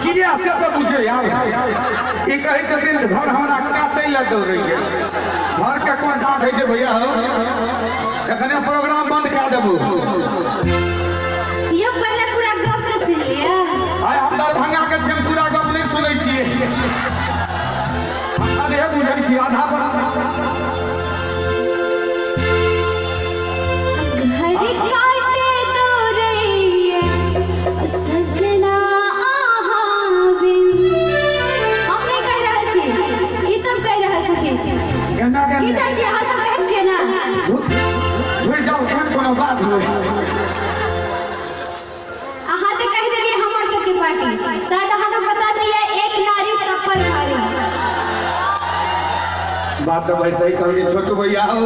किया से तो बुझे यार ई कहे छथिन घर हमरा काटै ला दौड़ रही है घर के कोन डांट है जे भैया हो एखने प्रोग्राम बंद कर देबो ये पहले पूरा गप के सुनिए आय हम दरभंगा के छम पूरा गप नहीं सुनै छियै अरे बुझै छी आधा पर सजना आहाविन हम नहीं कह रहल छी ई सब कह रहल छथिन केना की चाहि छी अहाँ सब कहै छियै ना घुर जाओ एहन कोनो बात हो अहाँ तऽ कहि देलियै हमर सबके पार्टी शायद अहाँ के पता नहीं है एक नारी सब पर भारी बात तो वैसे ही कहलिए छोटू भैया हो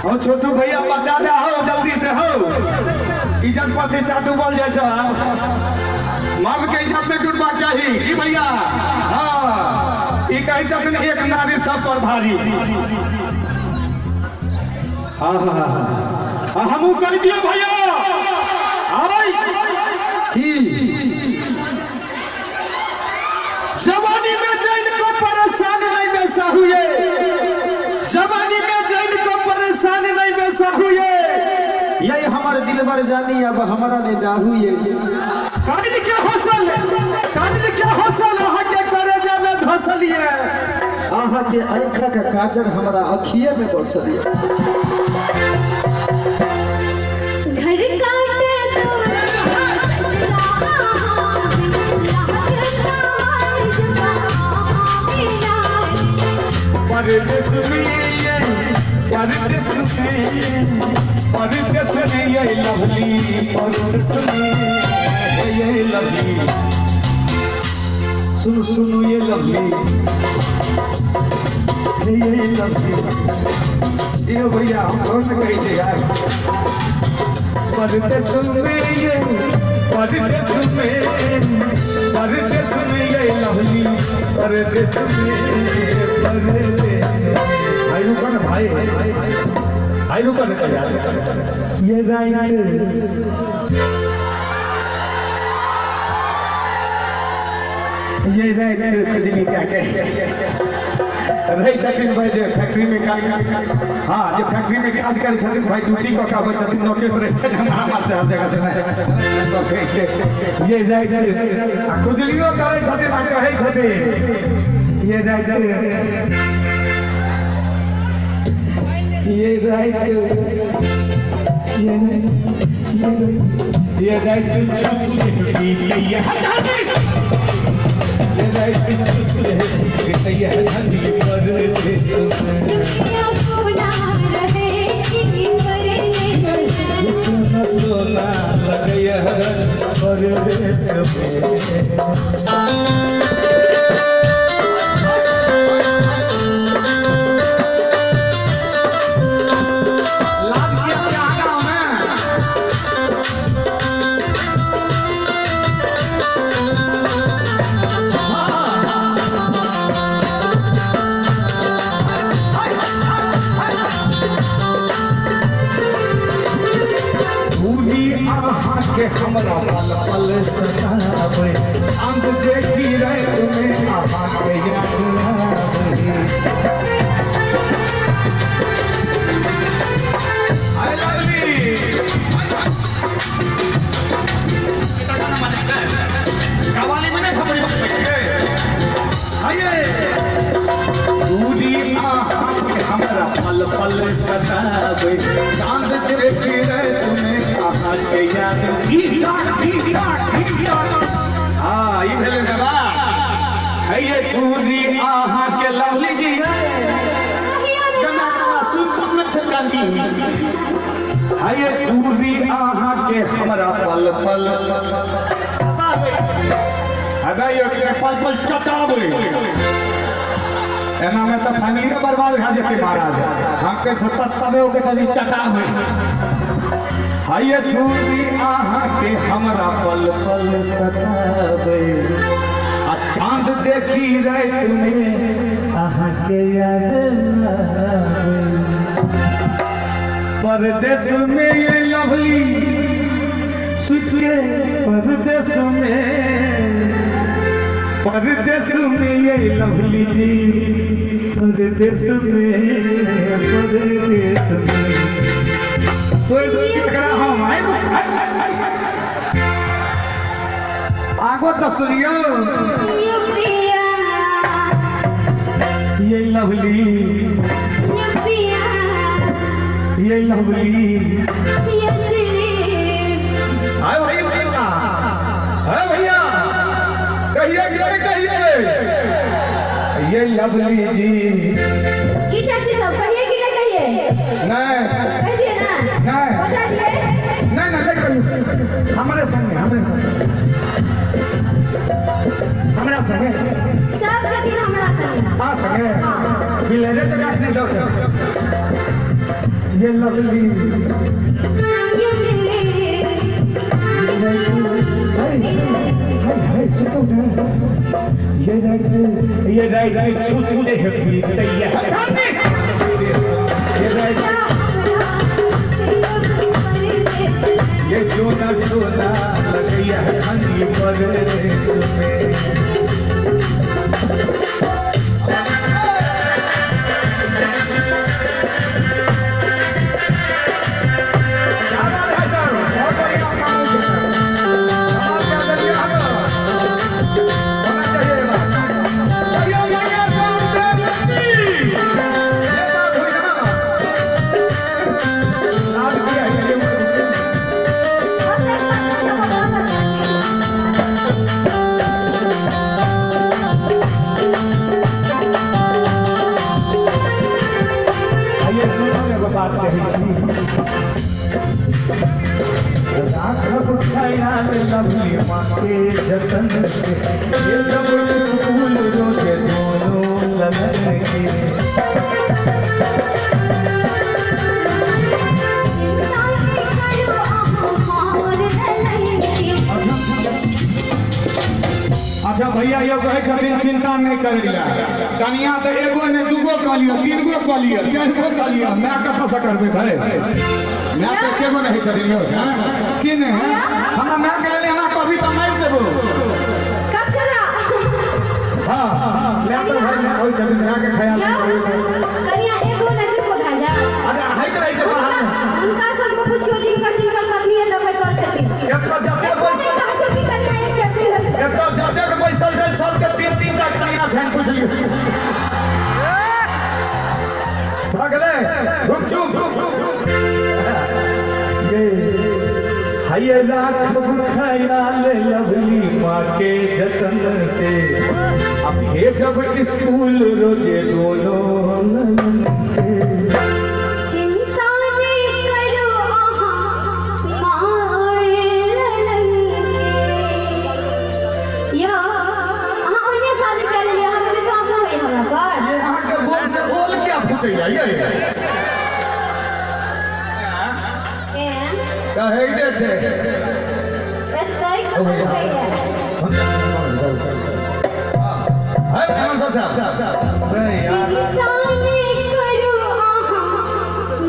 हम छोटू भैया बचा दे हो जल्दी से हो इज्जत प्रतिष्ठा डूबल जाए छ मर्द के इज्जत में डूबबाक चाही की भैया हाँ ई कहै छथिन एक नारी सब पर भारी हमहू कर दिए भैया आई की जवानी में जैन को परेशान नहीं बेसा हुए जवानी में जैन को परेशान नहीं बेसा हुए यही हमारे दिल भर जानी अब हमारा ने डाहू ये काबिल के हौसल आहा के करेजा में धसलिए आहा के आँखा का काजल हमारा अखिए में बसलिए घर काटे तो परदेस में ये लवली सुनो सुनो ये लवली ये भैया हम कौन से कही थे यार परदेस में ये लवली परदेस में भाई रुका ना भाई यार ये राइट खुजली क्या कह रही छथिन भाई जो फैक्ट्री में काम हाँ जो फैक्ट्री में काम करे छथिन भाई ड्यूटी को का छथिन नौकरी पर रहते हैं हमारे हर जगह से सब कहे छे ये राइट खुजलियो करे छथिन आ कहे छथिन ये राइट सोना के हमरा पल सतावे अंग देखी रहे तुम्हें आहा के याद आवे आई लव यू कवाली में नहीं समझ सकते आइए पूरी आहा के हमरा पल सतावे चांद देखी रहे तुम्हें आहा के याद हाँ ये भेले बाबा है ये पूरी आहा के लवली जी है गाना सुन छकानी है ये पूरी आहा के हमरा पल अबे ये पल चटावे एना में तो फैमिली के बर्बाद हो जाते महाराज हम के सत्सबे हो के तनी चटावे हाय दूरी आहा के हमरा पल सतावे आ चांद देखी रहे तुम्हें आहा के याद आवे परदेश में ये लवली सुख के परदेश में परदेश में ये लवली जी, परदेश में कोई टकरा हम आगो तो सुनियो ये लवली, ये लवली आए भैया, आए भैया कहिए ये लवली जी की चाची सब कहिए कि नहीं कहिए? नहीं कह दिए ना, नहीं बता दिए नहीं कहिए हमारे संगे हमारा संगे सब छथिन हमरा संगे। हाँ संगे मिले तो काटने दो ये लवली ये राइट छूट से है ये सोना सोना लगिया है हनी परदेश में बात कही राघव ख्याल लवली माँ के जतन से ये जब स्कूल रोजे दोनों लगन के अच्छा भैया ये कहे छथिन चिंता नहीं करिया कनिया तो एगो ने दूगो कलियो तीनगो कलियो चारगो कलियो मैं का पसा करबे भाई मैं तो केगो नहीं छथिन यो कि नहीं हमरा मैं कहले हमरा कभी तो मार देबो ककरा हां मैं तो भाई मैं होई छथिन ना के ख्याल कनिया एगो ने दूगो भाजा अरे हाइट रही छै बाहर उनका सबको पूछो जिनकर पत्नी है तो सब छथिन एक तो जाते पैसा एक तो जाते के पैसा से सबके तीन लाख कनिया छन पूछ लियो भागले रुक चुप ये हाय राघव ख्याल लवली माँ के जतन से अब ये जब स्कूल रोजे दोनों चिंता नहीं करो माँ और ललन के या हमने शादी कर लिया हमें विश्वास नहीं हुई हमरा पर यहाँ के बोल से बोल क्या फुटेगा ये कहे जे छे एतै कतौ गइया हाय कौन सा अरे यार चिंता नहीं करो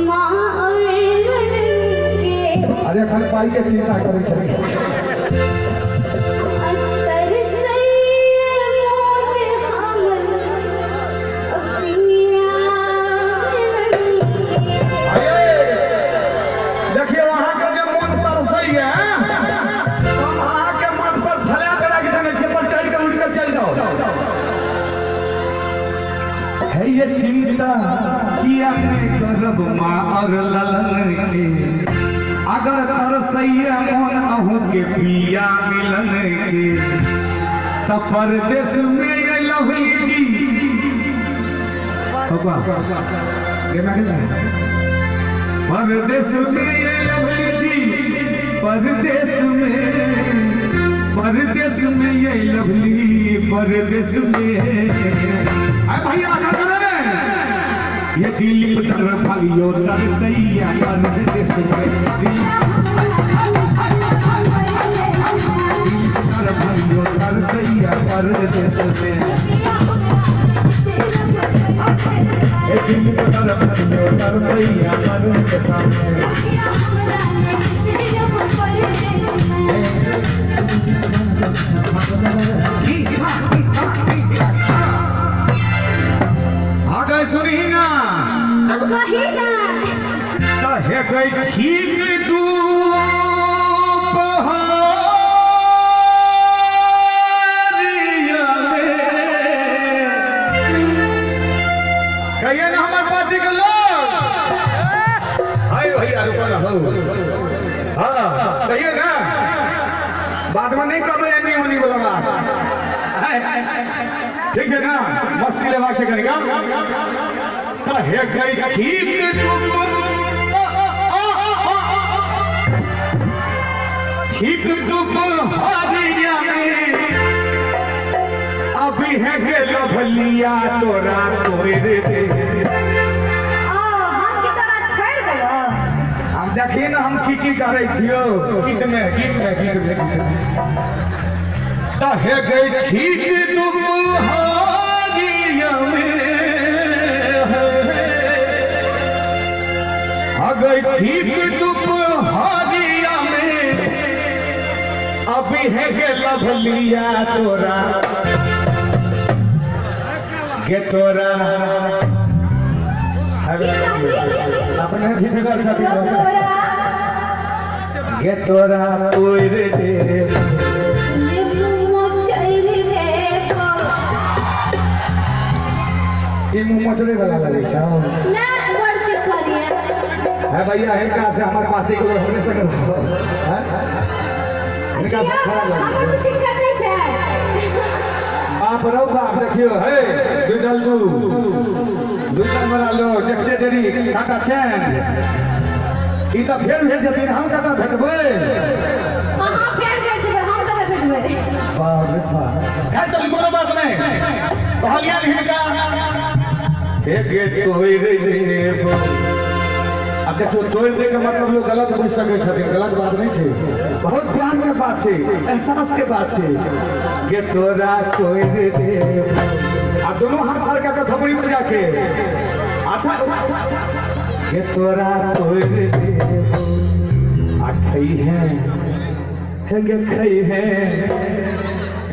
माँ और ललन के अरे खाली पाई के चिंता करे छे देखिए वहां का जो मन तरसई है हम वहां के मठ पर थला चढ़ा के देने छे पर चढ़ के उठ के चल जाओ है ये चिंता किया मैं करब माँ और ललन के अगर तरसैया मन अहू के पिया मिलन के तब परदेश में ये लवली जी परदेश में ये लवली जी परदेश में ये लवली परदेश में भैया ये दिल्ली तर भालियो तर सैया परदेश में तर भालियो तर सैया परदेश में ये दिल्ली तर भालियो तर सैया परदेश में कही ना कहे गई ठीक दोपहरिया में कहिए ना हमारे पार्टी के लोग हाय भैया रुको ना हो हाँ कहिए ना बाद में नहीं कर रहे नहीं होने वाला बात ठीक है ना मस्ती लेवा से करेगा कहे गई ठीक ठीक दोपहरिया में अभी है गेलो भलिया तोरा तोरे दे हम की तरह छोड़ गयो हम देखिए ना हम की करे छियो गीत में कहे गई ठीक दोपहरिया में गई ठीक दोपहरिया में अभी है गे लभलिया तोरा गे तोरा अपने ठीक कर सकते गे तोरा तोड़ दे ये मुंह मचड़े वाला लगे शाम ना बड़ चक्करिया है भैया इनका से हमारे पार्टी को होने से है इनका से खराब लगे हम कुछ करने चाहे आप रहो बाप रखियो है दुदल वाला लो देखते देरी काटा चेंज ई तो फिर भेज देथिन हम काटा भेटबै कहां फेर कर देबे हम कदा भेटबै बाप रे बाप खैर चल कोनो बात नहीं कहलिया हिनका हे गे तोई रे देबो अब देखो तोड़ दे का मतलब लोग गलत बुझ सके छथिन गलत बात नहीं छे बहुत प्यार के बात छे एहसास के बात छे के तोरा तोड़ दे अब दोनों हाथ फाड़ के थपड़ी पर जाके अच्छा के तोरा तोड़ दे आ खई है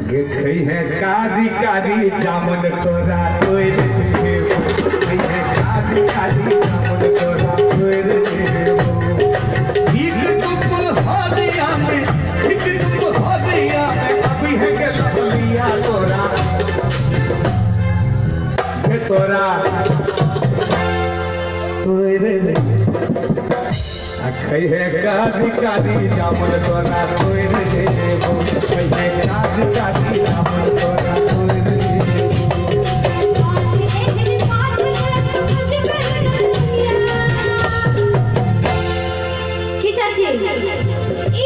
गे खई है काजी काजी जामुन तोरा तोड़ दे खई है काजी काजी जामुन तोरा तोरा तोरे दे खई है काजी काजी जामुन तोरा तोरे दे खई है काजी काजी जामुन तोरा तोरे दे की चाची ई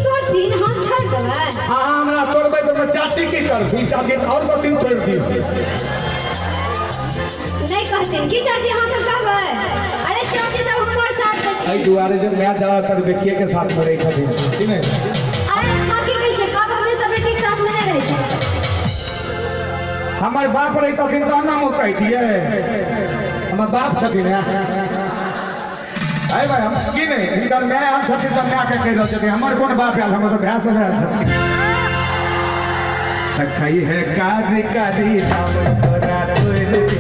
तोड़ दिन हम छोड़ देबै हां हमरा तोड़बै तो चाची की करबी चाची और बतिन तोड़ दी नहीं कहते कि चाची हाँ सब कहबै अरे चाची सब हमारे साथ ऐ दुआरे जब मैं जा तर बेटिए के साथ पड़े छथिन कि नहीं अरे हां की कहै छै कब हमने सब एक साथ में रहे छै हमर बाप रही तखन तो नाम कह दिए हमर बाप छथिन ऐ भाई हम की नहीं इनकर मैं हम छथिन तो मैं के कह रहल छथिन हमर कोन बाप है हमर तो भैंस है छथिन खई है काजी काजी जामुन तोरा तोड़ दे